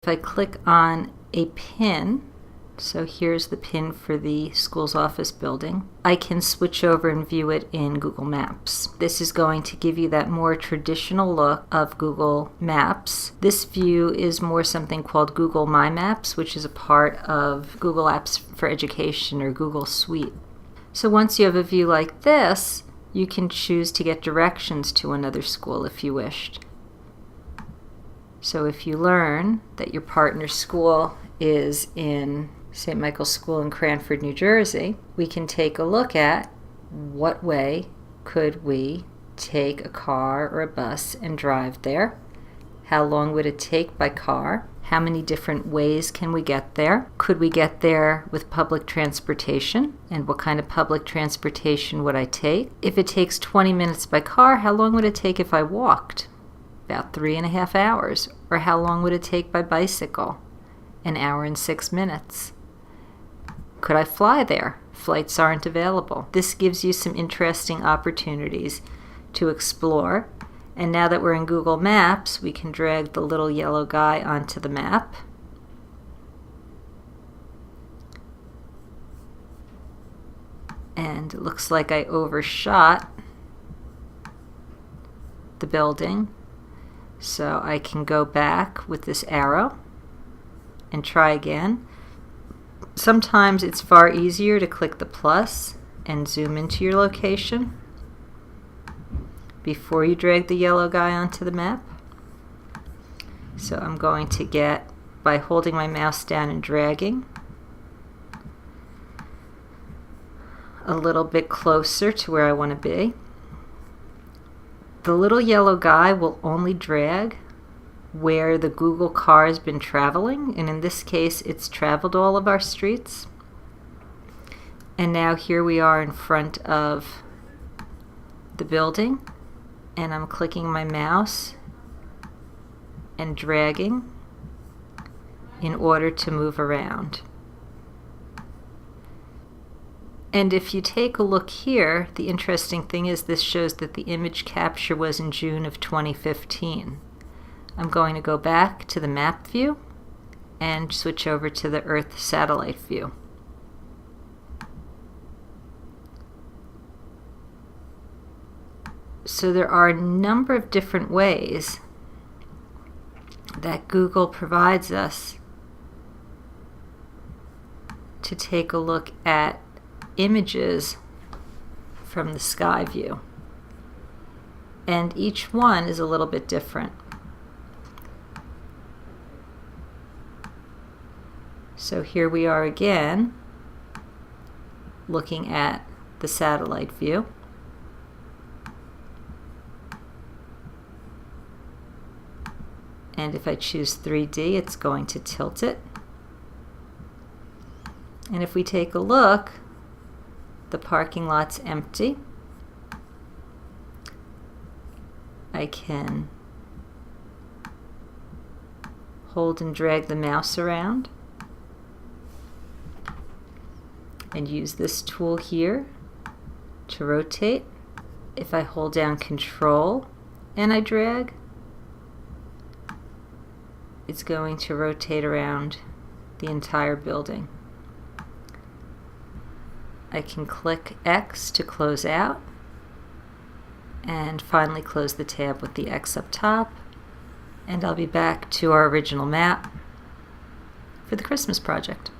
If I click on a pin, so here's the pin for the school's office building, I can switch over and view it in Google Maps. This is going to give you that more traditional look of Google Maps. This view is more something called Google My Maps, which is a part of Google Apps for Education or Google Suite. So once you have a view like this, you can choose to get directions to another school if you wished. So if you learn that your partner school is in St. Michael's School in Cranford, New Jersey, we can take a look at what way could we take a car or a bus and drive there. How long would it take by car? How many different ways can we get there? Could we get there with public transportation? And what kind of public transportation would I take? If it takes 20 minutes by car, how long would it take if I walked? About 3.5 hours. Or how long would it take by bicycle? 1 hour and 6 minutes. Could I fly there? Flights aren't available. This gives you some interesting opportunities to explore. And now that we're in Google Maps, we can drag the little yellow guy onto the map. And it looks like I overshot the building. So I can go back with this arrow and try again. Sometimes it's far easier to click the plus and zoom into your location before you drag the yellow guy onto the map. So I'm going to get, by holding my mouse down and dragging, a little bit closer to where I want to be. The little yellow guy will only drag where the Google car has been traveling, and in this case it's traveled all of our streets. And now here we are in front of the building, and I'm clicking my mouse and dragging in order to move around. And if you take a look here, the interesting thing is this shows that the image capture was in June of 2015. I'm going to go back to the map view and switch over to the Earth satellite view. So there are a number of different ways that Google provides us to take a look at images from the sky view. And each one is a little bit different. So here we are again, looking at the satellite view. And if I choose 3D, it's going to tilt it. And if we take a look, the parking lot's empty. I can hold and drag the mouse around and use this tool here to rotate. If I hold down Control and I drag, it's going to rotate around the entire building. I can click X to close out, and finally close the tab with the X up top, and I'll be back to our original map for the Christmas project.